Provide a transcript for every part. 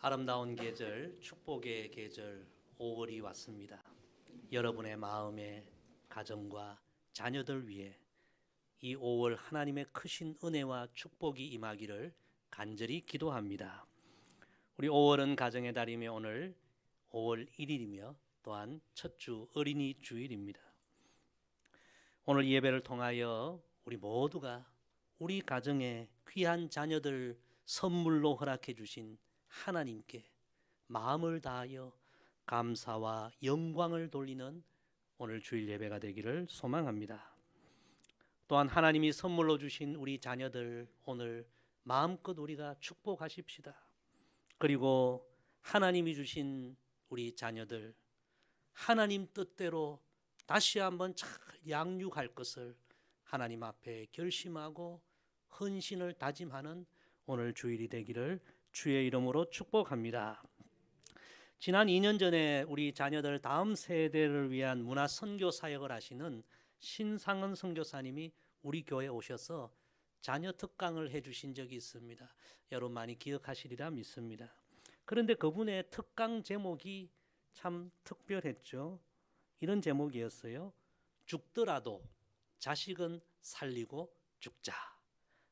아름다운 계절, 축복의 계절 5월이 왔습니다. 여러분의 마음에 가정과 자녀들 위해 이 5월 하나님의 크신 은혜와 축복이 임하기를 간절히 기도합니다. 우리 5월은 가정의 달이며 오늘 5월 1일이며 또한 첫 주 어린이 주일입니다. 오늘 예배를 통하여 우리 모두가 우리 가정에 귀한 자녀들 선물로 허락해 주신 하나님께 마음을 다하여 감사와 영광을 돌리는 오늘 주일 예배가 되기를 소망합니다. 또한 하나님이 선물로 주신 우리 자녀들 오늘 마음껏 우리가 축복하십시다. 그리고 하나님이 주신 우리 자녀들 하나님 뜻대로 다시 한번 잘 양육할 것을 하나님 앞에 결심하고 헌신을 다짐하는 오늘 주일이 되기를 주의 이름으로 축복합니다. 지난 2년 전에 우리 자녀들 다음 세대를 위한 문화 선교 사역을 하시는 신상은 선교사님이 우리 교회에 오셔서 자녀 특강을 해주신 적이 있습니다. 여러분 많이 기억하시리라 믿습니다. 그런데 그분의 특강 제목이 참 특별했죠. 이런 제목이었어요. 죽더라도 자식은 살리고 죽자.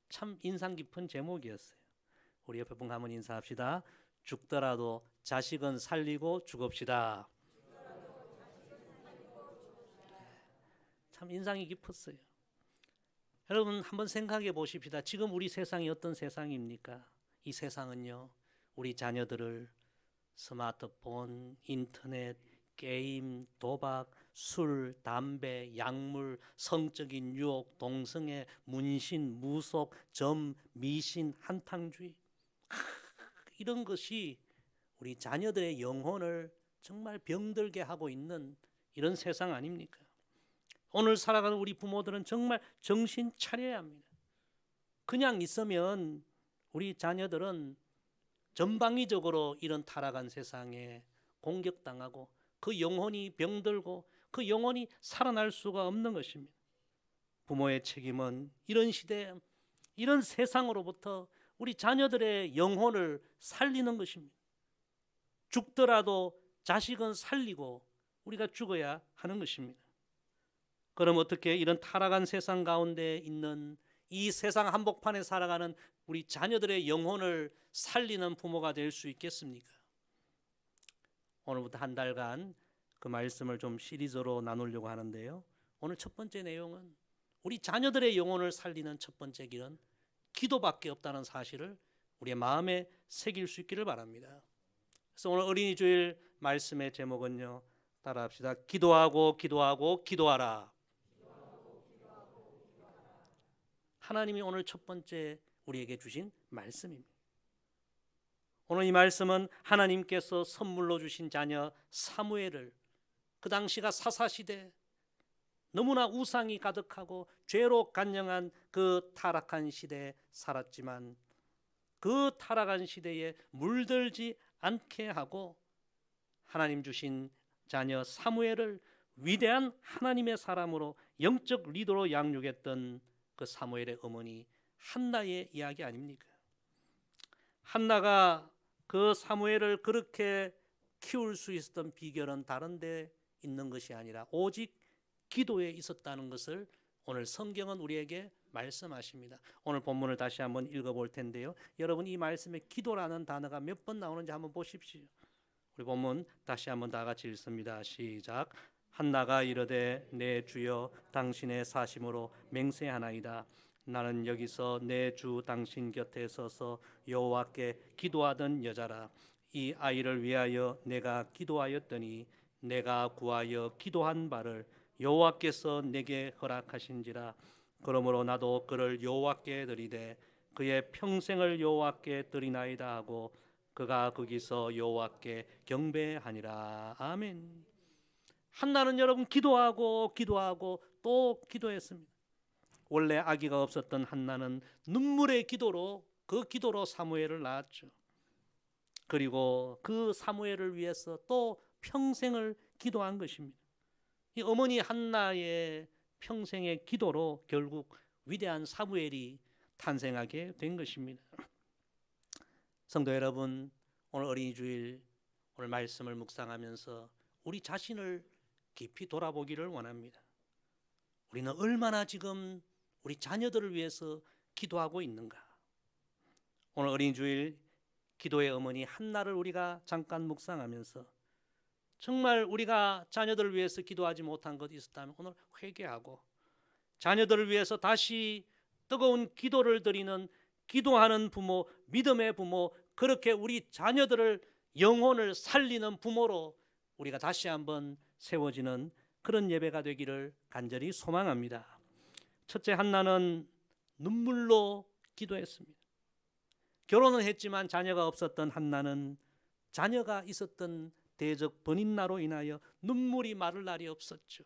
참 인상 깊은 제목이었어요. 우리 옆에 분 한번 인사합시다. 죽더라도 자식은 살리고 죽읍시다. 참 인상이 깊었어요. 여러분 한번 생각해 보십시다. 지금 우리 세상이 어떤 세상입니까? 이 세상은요, 우리 자녀들을 스마트폰, 인터넷, 게임, 도박, 술, 담배, 약물, 성적인 유혹, 동성애, 문신, 무속, 점, 미신, 한탕주의 이런 것이 우리 자녀들의 영혼을 정말 병들게 하고 있는 이런 세상 아닙니까? 오늘 살아가는 우리 부모들은 정말 정신 차려야 합니다. 그냥 있으면 우리 자녀들은 전방위적으로 이런 타락한 세상에 공격당하고 그 영혼이 병들고 그 영혼이 살아날 수가 없는 것입니다. 부모의 책임은 이런 시대, 이런 세상으로부터 우리 자녀들의 영혼을 살리는 것입니다. 죽더라도 자식은 살리고 우리가 죽어야 하는 것입니다. 그럼 어떻게 이런 타락한 세상 가운데 있는 이 세상 한복판에 살아가는 우리 자녀들의 영혼을 살리는 부모가 될 수 있겠습니까? 오늘부터 한 달간 그 말씀을 좀 시리즈로 나누려고 하는데요. 오늘 첫 번째 내용은 우리 자녀들의 영혼을 살리는 첫 번째 길은 기도밖에 없다는 사실을 우리의 마음에 새길 수 있기를 바랍니다. 그래서 오늘 어린이 주일 말씀의 제목은요, 따라합시다. 기도하고 기도하고 기도하라. 하나님이 오늘 첫 번째 우리에게 주신 말씀입니다. 오늘 이 말씀은 하나님께서 선물로 주신 자녀 사무엘을, 그 당시가 사사시대, 너무나 우상이 가득하고 죄로 간영한 그 타락한 시대에 살았지만 그 타락한 시대에 물들지 않게 하고 하나님 주신 자녀 사무엘을 위대한 하나님의 사람으로 영적 리더로 양육했던 그 사무엘의 어머니 한나의 이야기 아닙니까? 한나가 그 사무엘을 그렇게 키울 수 있었던 비결은 다른 데 있는 것이 아니라 오직 기도에 있었다는 것을 오늘 성경은 우리에게 말씀하십니다. 오늘 본문을 다시 한번 읽어볼 텐데요. 여러분 이 말씀에 기도라는 단어가 몇 번 나오는지 한번 보십시오. 우리 본문 다시 한번 다 같이 읽습니다. 시작. 한나가 이르되 내 주여 당신의 사심으로 맹세하나이다. 나는 여기서 내 주 당신 곁에 서서 여호와께 기도하던 여자라. 이 아이를 위하여 내가 기도하였더니 내가 구하여 기도한 바를 여호와께서 내게 허락하신지라. 그러므로 나도 그를 여호와께 드리되 그의 평생을 여호와께 드리나이다 하고 그가 거기서 여호와께 경배하니라. 아멘. 한나는 여러분 기도하고 기도하고 또 기도했습니다. 원래 아기가 없었던 한나는 눈물의 기도로 그 기도로 사무엘을 낳았죠. 그리고 그 사무엘을 위해서 또 평생을 기도한 것입니다. 이 어머니 한나의 평생의 기도로 결국 위대한 사무엘이 탄생하게 된 것입니다. 성도 여러분, 오늘 어린이 주일 오늘 말씀을 묵상하면서 우리 자신을 깊이 돌아보기를 원합니다. 우리는 얼마나 지금 우리 자녀들을 위해서 기도하고 있는가? 오늘 어린이 주일 기도의 어머니 한나를 우리가 잠깐 묵상하면서 정말 우리가 자녀들을 위해서 기도하지 못한 것이 있었다면 오늘 회개하고 자녀들을 위해서 다시 뜨거운 기도를 드리는 기도하는 부모, 믿음의 부모, 그렇게 우리 자녀들을 영혼을 살리는 부모로 우리가 다시 한번 세워지는 그런 예배가 되기를 간절히 소망합니다. 첫째, 한나는 눈물로 기도했습니다. 결혼은 했지만 자녀가 없었던 한나는 자녀가 있었던 대적 번인나로 인하여 눈물이 마를 날이 없었죠.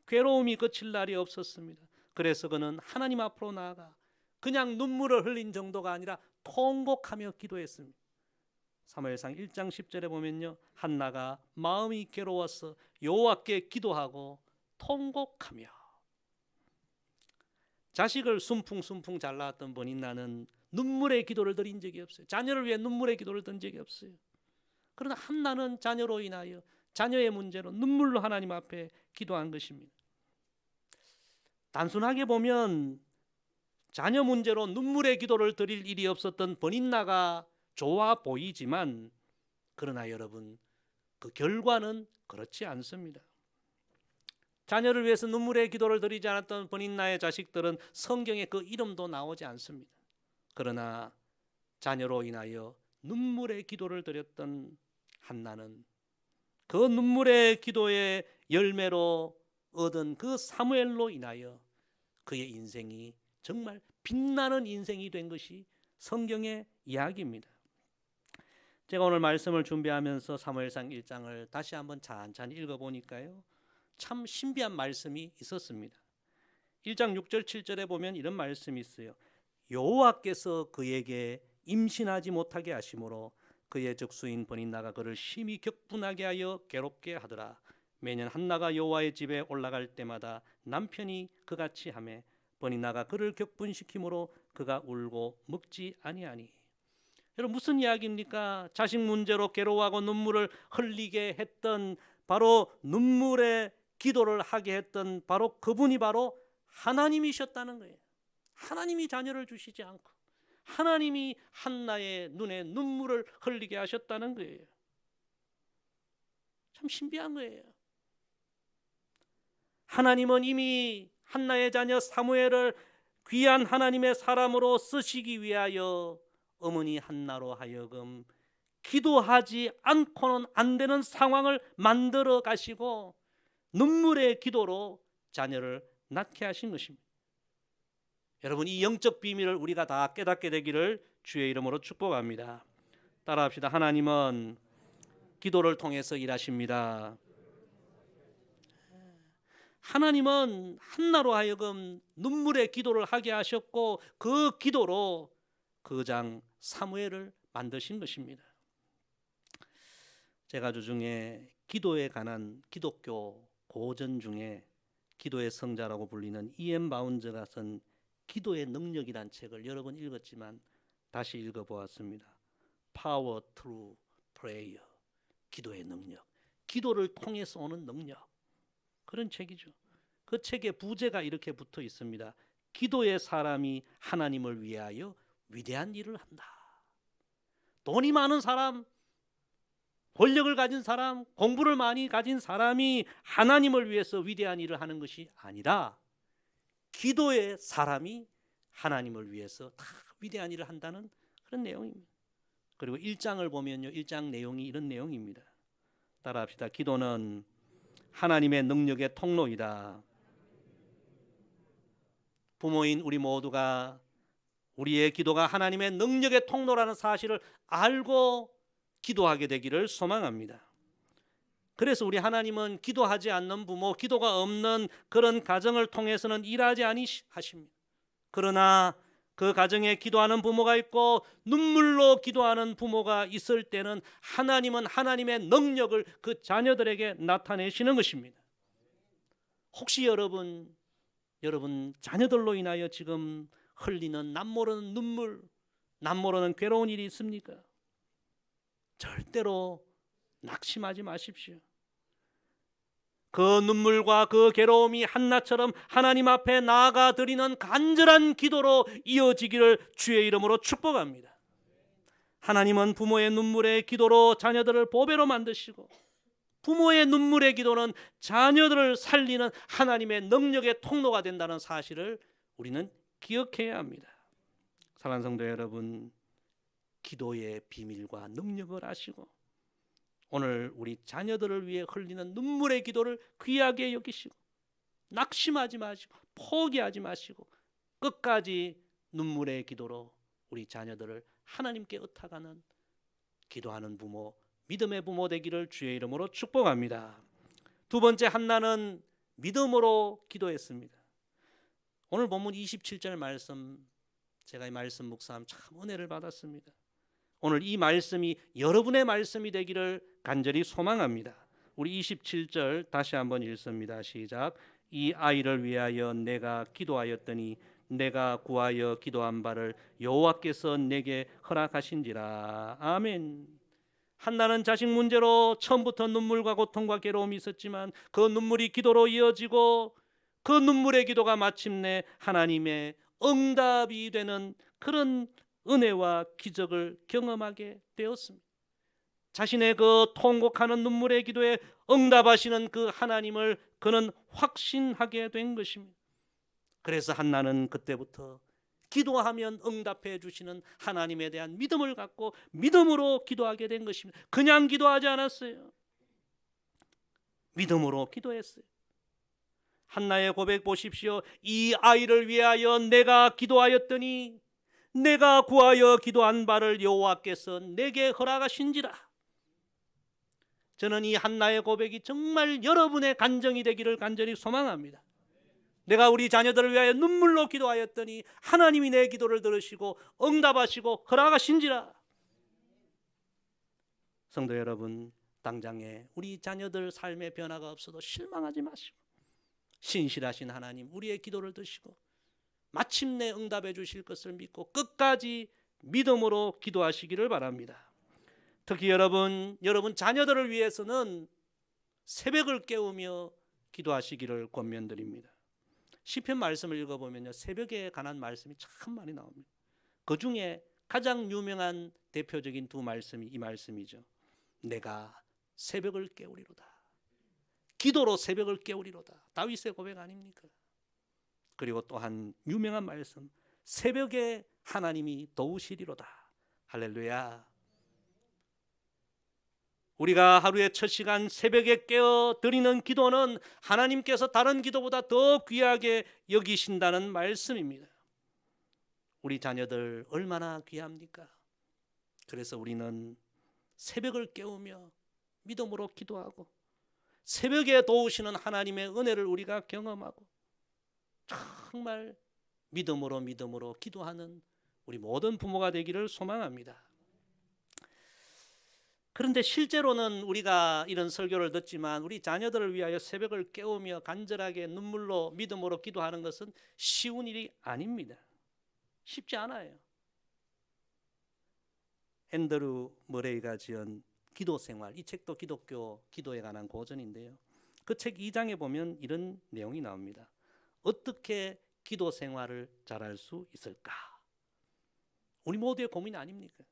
괴로움이 그칠 날이 없었습니다. 그래서 그는 하나님 앞으로 나아가 그냥 눈물을 흘린 정도가 아니라 통곡하며 기도했습니다. 사무엘상 1장 10절에 보면요, 한나가 마음이 괴로워서 여호와께 기도하고 통곡하며. 자식을 순풍순풍 잘 낳았던 번인나는 눈물의 기도를 드린 적이 없어요. 자녀를 위해 눈물의 기도를 든 적이 없어요. 그러나 한나는 자녀로 인하여 자녀의 문제로 눈물로 하나님 앞에 기도한 것입니다. 단순하게 보면 자녀 문제로 눈물의 기도를 드릴 일이 없었던 번인나가 좋아 보이지만, 그러나 여러분, 그 결과는 그렇지 않습니다. 자녀를 위해서 눈물의 기도를 드리지 않았던 번인나의 자식들은 성경에 그 이름도 나오지 않습니다. 그러나 자녀로 인하여 눈물의 기도를 드렸던 한나는 그 눈물의 기도의 열매로 얻은 그 사무엘로 인하여 그의 인생이 정말 빛나는 인생이 된 것이 성경의 이야기입니다. 제가 오늘 말씀을 준비하면서 사무엘상 1장을 다시 한번 찬찬히 읽어보니까요, 참 신비한 말씀이 있었습니다. 1장 6절 7절에 보면 이런 말씀이 있어요. 여호와께서 그에게 임신하지 못하게 하심으로 그의 적수인 번인나가 그를 심히 격분하게 하여 괴롭게 하더라. 매년 한나가 여호와의 집에 올라갈 때마다 남편이 그같이 하매 번인나가 그를 격분시키므로 그가 울고 먹지 아니하니. 여러분, 무슨 이야기입니까? 자식 문제로 괴로워하고 눈물을 흘리게 했던, 바로 눈물의 기도를 하게 했던 바로 그분이 바로 하나님이셨다는 거예요. 하나님이 자녀를 주시지 않고 하나님이 한나의 눈에 눈물을 흘리게 하셨다는 거예요. 참 신비한 거예요. 하나님은 이미 한나의 자녀 사무엘을 귀한 하나님의 사람으로 쓰시기 위하여 어머니 한나로 하여금 기도하지 않고는 안 되는 상황을 만들어 가시고 눈물의 기도로 자녀를 낳게 하신 것입니다. 여러분, 이 영적 비밀을 우리가 다 깨닫게 되기를 주의 이름으로 축복합니다. 따라합시다. 하나님은 기도를 통해서 일하십니다. 하나님은 한나로 하여금 눈물의 기도를 하게 하셨고 그 기도로 거장 사무엘을 만드신 것입니다. 제가 주중에 기도에 관한 기독교 고전 중에 기도의 성자라고 불리는 E.M. 바운저가 쓴 기도의 능력이란 책을 여러 번 읽었지만 다시 읽어보았습니다. Power through prayer, 기도의 능력, 기도를 통해서 오는 능력, 그런 책이죠. 그 책에 부제가 이렇게 붙어 있습니다. 기도의 사람이 하나님을 위하여 위대한 일을 한다. 돈이 많은 사람, 권력을 가진 사람, 공부를 많이 가진 사람이 하나님을 위해서 위대한 일을 하는 것이 아니라 기도의 사람이 하나님을 위해서 다 위대한 일을 한다는 그런 내용입니다. 그리고 1장을 보면요, 1장 내용이 이런 내용입니다. 따라합시다. 기도는 하나님의 능력의 통로이다. 부모인 우리 모두가 우리의 기도가 하나님의 능력의 통로라는 사실을 알고 기도하게 되기를 소망합니다. 그래서 우리 하나님은 기도하지 않는 부모, 기도가 없는 그런 가정을 통해서는 일하지 아니하십니다. 그러나 그 가정에 기도하는 부모가 있고 눈물로 기도하는 부모가 있을 때는 하나님은 하나님의 능력을 그 자녀들에게 나타내시는 것입니다. 혹시 여러분 자녀들로 인하여 지금 흘리는 남모르는 눈물, 남모르는 괴로운 일이 있습니까? 절대로 낙심하지 마십시오. 그 눈물과 그 괴로움이 한나처럼 하나님 앞에 나아가 드리는 간절한 기도로 이어지기를 주의 이름으로 축복합니다. 하나님은 부모의 눈물의 기도로 자녀들을 보배로 만드시고, 부모의 눈물의 기도는 자녀들을 살리는 하나님의 능력의 통로가 된다는 사실을 우리는 기억해야 합니다. 사랑하는 성도 여러분, 기도의 비밀과 능력을 아시고 오늘 우리 자녀들을 위해 흘리는 눈물의 기도를 귀하게 여기시고 낙심하지 마시고 포기하지 마시고 끝까지 눈물의 기도로 우리 자녀들을 하나님께 의탁하는 기도하는 부모, 믿음의 부모 되기를 주의 이름으로 축복합니다. 두 번째, 한나는 믿음으로 기도했습니다. 오늘 본문 27절 말씀, 제가 이 말씀 묵상하면 참 은혜를 받았습니다. 오늘 이 말씀이 여러분의 말씀이 되기를 간절히 소망합니다. 우리 27절 다시 한번 읽습니다. 시작. 이 아이를 위하여 내가 기도하였더니 내가 구하여 기도한 바를 여호와께서 내게 허락하신지라. 아멘. 한나는 자식 문제로 처음부터 눈물과 고통과 괴로움이 있었지만 그 눈물이 기도로 이어지고 그 눈물의 기도가 마침내 하나님의 응답이 되는 그런 은혜와 기적을 경험하게 되었습니다. 자신의 그 통곡하는 눈물의 기도에 응답하시는 그 하나님을 그는 확신하게 된 것입니다. 그래서 한나는 그때부터 기도하면 응답해 주시는 하나님에 대한 믿음을 갖고 믿음으로 기도하게 된 것입니다. 그냥 기도하지 않았어요. 믿음으로 기도했어요. 한나의 고백 보십시오. 이 아이를 위하여 내가 기도하였더니 내가 구하여 기도한 바를 여호와께서 내게 허락하신지라. 저는 이 한나의 고백이 정말 여러분의 간증이 되기를 간절히 소망합니다. 내가 우리 자녀들을 위하여 눈물로 기도하였더니 하나님이 내 기도를 들으시고 응답하시고 허락하신지라. 성도 여러분, 당장에 우리 자녀들 삶의 변화가 없어도 실망하지 마시고 신실하신 하나님 우리의 기도를 드시고 마침내 응답해 주실 것을 믿고 끝까지 믿음으로 기도하시기를 바랍니다. 특히 여러분 자녀들을 위해서는 새벽을 깨우며 기도하시기를 권면드립니다. 시편 말씀을 읽어보면요, 새벽에 관한 말씀이 참 많이 나옵니다. 그 중에 가장 유명한 대표적인 두 말씀이 이 말씀이죠. 내가 새벽을 깨우리로다. 기도로 새벽을 깨우리로다. 다윗의 고백 아닙니까? 그리고 또한 유명한 말씀, 새벽에 하나님이 도우시리로다. 할렐루야. 우리가 하루의 첫 시간 새벽에 깨어 드리는 기도는 하나님께서 다른 기도보다 더 귀하게 여기신다는 말씀입니다. 우리 자녀들 얼마나 귀합니까? 그래서 우리는 새벽을 깨우며 믿음으로 기도하고 새벽에 도우시는 하나님의 은혜를 우리가 경험하고 정말 믿음으로 기도하는 우리 모든 부모가 되기를 소망합니다. 그런데 실제로는 우리가 이런 설교를 듣지만 우리 자녀들을 위하여 새벽을 깨우며 간절하게 눈물로 믿음으로 기도하는 것은 쉬운 일이 아닙니다. 쉽지 않아요. 앤드류 머레이가 지은 기도생활, 이 책도 기독교 기도에 관한 고전인데요. 그 책 2장에 보면 이런 내용이 나옵니다. 어떻게 기도 생활을 잘할 수 있을까? 우리 모두의 고민 아닙니까?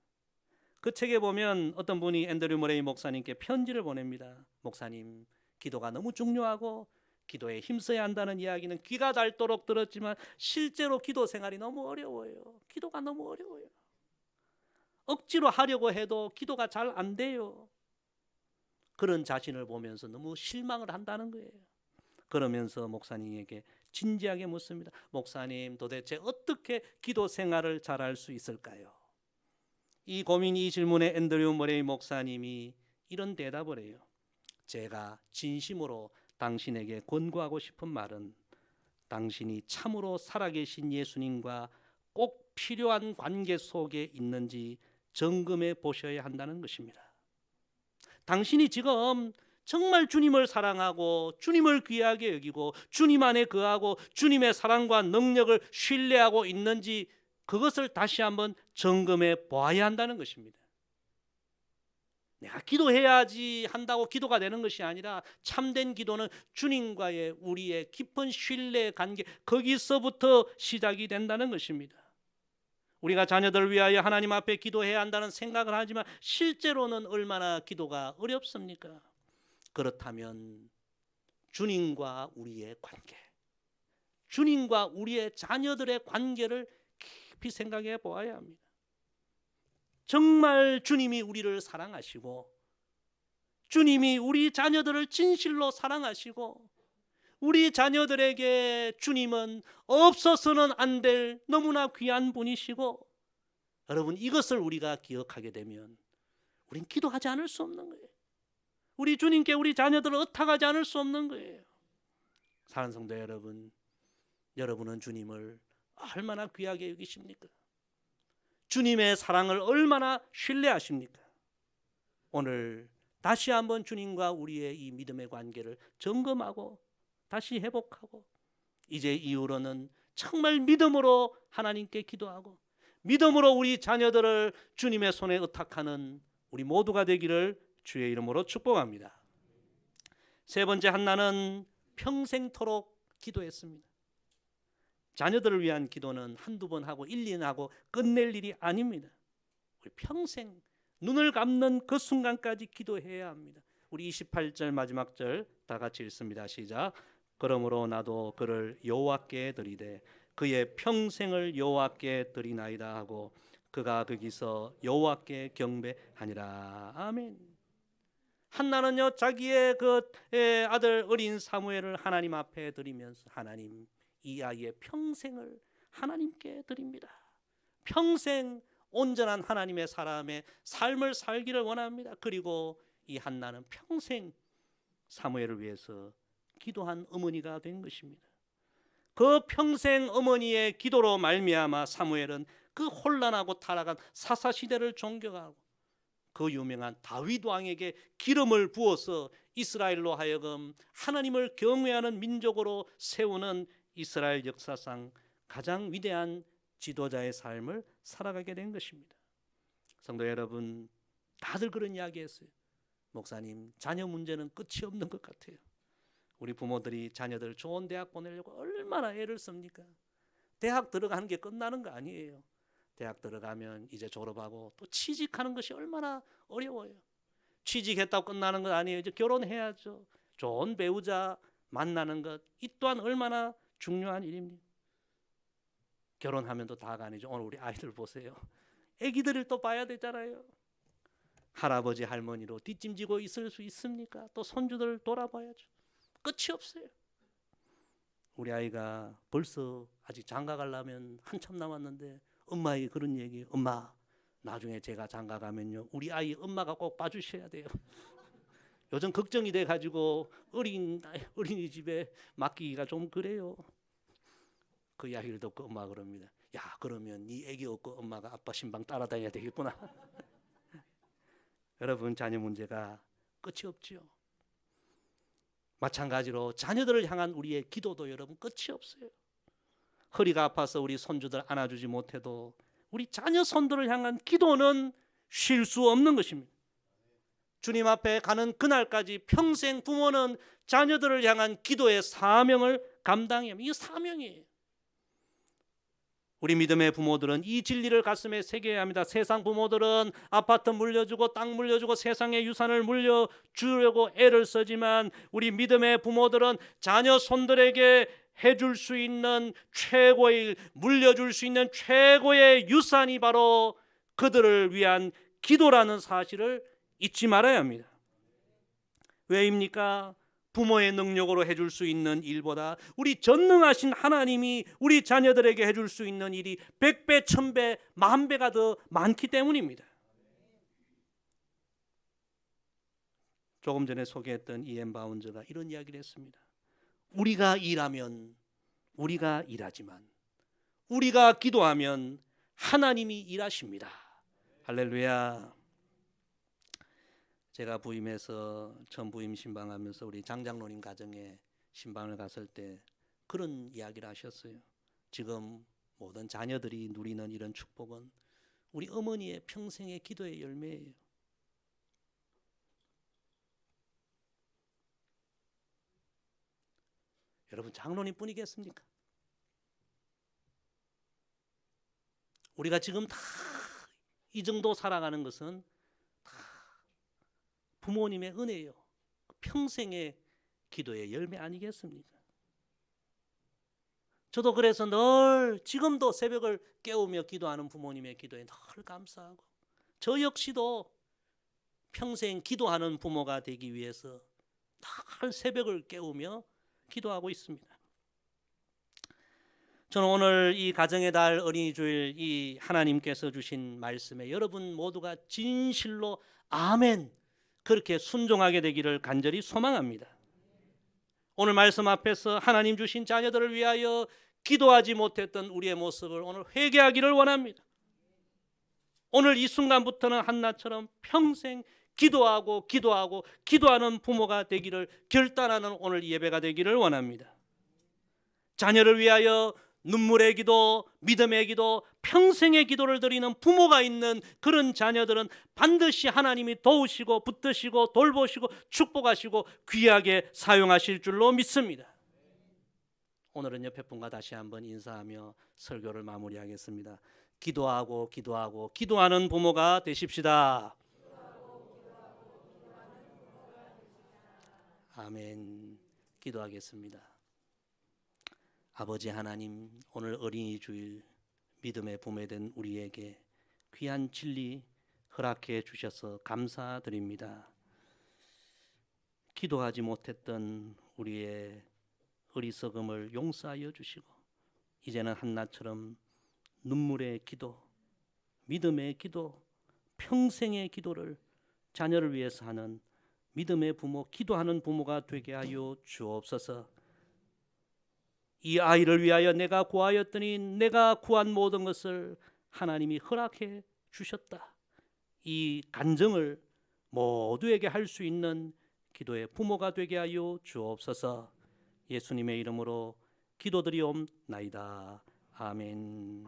그 책에 보면 어떤 분이 앤드류 머레이 목사님께 편지를 보냅니다. 목사님, 기도가 너무 중요하고 기도에 힘써야 한다는 이야기는 귀가 닳도록 들었지만 실제로 기도 생활이 너무 어려워요. 기도가 너무 어려워요. 억지로 하려고 해도 기도가 잘 안 돼요. 그런 자신을 보면서 너무 실망을 한다는 거예요. 그러면서 목사님에게 진지하게 묻습니다. 목사님, 도대체 어떻게 기도 생활을 잘할 수 있을까요? 이 고민, 이 질문에 앤드류 머레이 목사님이 이런 대답을 해요. 제가 진심으로 당신에게 권고하고 싶은 말은 당신이 참으로 살아계신 예수님과 꼭 필요한 관계 속에 있는지 점검해 보셔야 한다는 것입니다. 당신이 지금 정말 주님을 사랑하고 주님을 귀하게 여기고 주님 안에 거하고 주님의 사랑과 능력을 신뢰하고 있는지 그것을 다시 한번 점검해 보아야 한다는 것입니다. 내가 기도해야지 한다고 기도가 되는 것이 아니라 참된 기도는 주님과의 우리의 깊은 신뢰 관계, 거기서부터 시작이 된다는 것입니다. 우리가 자녀들을 위하여 하나님 앞에 기도해야 한다는 생각을 하지만 실제로는 얼마나 기도가 어렵습니까? 그렇다면 주님과 우리의 관계, 주님과 우리의 자녀들의 관계를 깊이 생각해 보아야 합니다. 정말 주님이 우리를 사랑하시고 주님이 우리 자녀들을 진실로 사랑하시고 우리 자녀들에게 주님은 없어서는 안 될 너무나 귀한 분이시고, 여러분 이것을 우리가 기억하게 되면 우린 기도하지 않을 수 없는 거예요. 우리 주님께 우리 자녀들을 의탁하지 않을 수 없는 거예요. 사랑하는 성도 여러분, 여러분은 주님을 얼마나 귀하게 여기십니까? 주님의 사랑을 얼마나 신뢰하십니까? 오늘 다시 한번 주님과 우리의 이 믿음의 관계를 점검하고 다시 회복하고 이제 이후로는 정말 믿음으로 하나님께 기도하고 믿음으로 우리 자녀들을 주님의 손에 의탁하는 우리 모두가 되기를 주의 이름으로 축복합니다. 세 번째, 한나는 평생토록 기도했습니다. 자녀들을 위한 기도는 한두 번 하고 1, 2년 하고 끝낼 일이 아닙니다. 우리 평생 눈을 감는 그 순간까지 기도해야 합니다. 우리 28절 마지막 절 다 같이 읽습니다. 시작. 그러므로 나도 그를 여호와께 드리되 그의 평생을 여호와께 드리나이다 하고 그가 거기서 여호와께 경배하니라. 아멘. 한나는요 자기의 그 아들 어린 사무엘을 하나님 앞에 드리면서 하나님, 이 아이의 평생을 하나님께 드립니다. 평생 온전한 하나님의 사람의 삶을 살기를 원합니다. 그리고 이 한나는 평생 사무엘을 위해서 기도한 어머니가 된 것입니다. 그 평생 어머니의 기도로 말미암아 사무엘은 그 혼란하고 타락한 사사시대를 종교하고 그 유명한 다윗 왕에게 기름을 부어서 이스라엘로 하여금 하나님을 경외하는 민족으로 세우는 이스라엘 역사상 가장 위대한 지도자의 삶을 살아가게 된 것입니다. 성도 여러분, 다들 그런 이야기 했어요. 목사님, 자녀 문제는 끝이 없는 것 같아요. 우리 부모들이 자녀들 좋은 대학 보내려고 얼마나 애를 씁니까? 대학 들어가는 게 끝나는 거 아니에요. 대학 들어가면 이제 졸업하고 또 취직하는 것이 얼마나 어려워요. 취직했다고 끝나는 건 아니에요. 이제 결혼해야죠. 좋은 배우자 만나는 것, 이 또한 얼마나 중요한 일입니다. 결혼하면 또 다가 아니죠. 오늘 우리 아이들 보세요. 애기들을 또 봐야 되잖아요. 할아버지 할머니로 뒷짐지고 있을 수 있습니까? 또 손주들 돌아봐야죠. 끝이 없어요. 우리 아이가 벌써 아직 장가 가려면 한참 남았는데 엄마에게 그런 얘기, 엄마 나중에 제가 장가 가면요 우리 아이 엄마가 꼭 봐주셔야 돼요. 요즘 걱정이 돼가지고 어린이집에 맡기기가 좀 그래요. 그 이야기를 듣고 엄마가 그럽니다. 야, 그러면 네 애기 없고 엄마가 아빠 신방 따라다녀야 되겠구나. 여러분, 자녀 문제가 끝이 없지요. 마찬가지로 자녀들을 향한 우리의 기도도 여러분 끝이 없어요. 허리가 아파서 우리 손주들 안아주지 못해도 우리 자녀 손들을 향한 기도는 쉴 수 없는 것입니다. 주님 앞에 가는 그날까지 평생 부모는 자녀들을 향한 기도의 사명을 감당해야 합니다. 이게 사명이에요. 우리 믿음의 부모들은 이 진리를 가슴에 새겨야 합니다. 세상 부모들은 아파트 물려주고 땅 물려주고 세상의 유산을 물려주려고 애를 쓰지만 우리 믿음의 부모들은 자녀 손들에게 해줄 수 있는 최고의, 물려줄 수 있는 최고의 유산이 바로 그들을 위한 기도라는 사실을 잊지 말아야 합니다. 왜입니까? 부모의 능력으로 해줄 수 있는 일보다 우리 전능하신 하나님이 우리 자녀들에게 해줄 수 있는 일이 100배, 1000배, 10,000배가 더 많기 때문입니다. 조금 전에 소개했던 이엠 바운저가 이런 이야기를 했습니다. 우리가 일하면 우리가 일하지만 우리가 기도하면 하나님이 일하십니다. 할렐루야. 제가 부임해서 처음 부임 신방하면서 우리 장장로님 가정에 신방을 갔을 때 그런 이야기를 하셨어요. 지금 모든 자녀들이 누리는 이런 축복은 우리 어머니의 평생의 기도의 열매예요. 여러분, 장로님 뿐이겠습니까? 우리가 지금 다 이 정도 살아가는 것은 다 부모님의 은혜예요. 평생의 기도의 열매 아니겠습니까? 저도 그래서 늘 지금도 새벽을 깨우며 기도하는 부모님의 기도에 늘 감사하고, 저 역시도 평생 기도하는 부모가 되기 위해서 늘 새벽을 깨우며 기도하고 있습니다. 저는 오늘 이 가정의 달 어린이 주일 이 하나님께서 주신 말씀에 여러분 모두가 진실로 아멘 그렇게 순종하게 되기를 간절히 소망합니다. 오늘 말씀 앞에서 하나님 주신 자녀들을 위하여 기도하지 못했던 우리의 모습을 오늘 회개하기를 원합니다. 오늘 이 순간부터는 한나처럼 평생 기도하는 부모가 되기를 결단하는 오늘 예배가 되기를 원합니다. 자녀를 위하여 눈물의 기도, 믿음의 기도, 평생의 기도를 드리는 부모가 있는 그런 자녀들은 반드시 하나님이 도우시고 붙드시고 돌보시고 축복하시고 귀하게 사용하실 줄로 믿습니다. 오늘은 옆에 분과 다시 한번 인사하며 설교를 마무리하겠습니다. 기도하는 부모가 되십시다. 아멘. 기도하겠습니다. 아버지 하나님, 오늘 어린이 주일 믿음의 부모된 우리에게 귀한 진리 허락해 주셔서 감사드립니다. 기도하지 못했던 우리의 어리석음을 용서하여 주시고, 이제는 한나처럼 눈물의 기도, 믿음의 기도, 평생의 기도를 자녀를 위해서 하는 믿음의 부모, 기도하는 부모가 되게 하여 주옵소서. 이 아이를 위하여 내가 구하였더니 내가 구한 모든 것을 하나님이 허락해 주셨다. 이 간증을 모두에게 할 수 있는 기도의 부모가 되게 하여 주옵소서. 예수님의 이름으로 기도드리옵나이다. 아멘.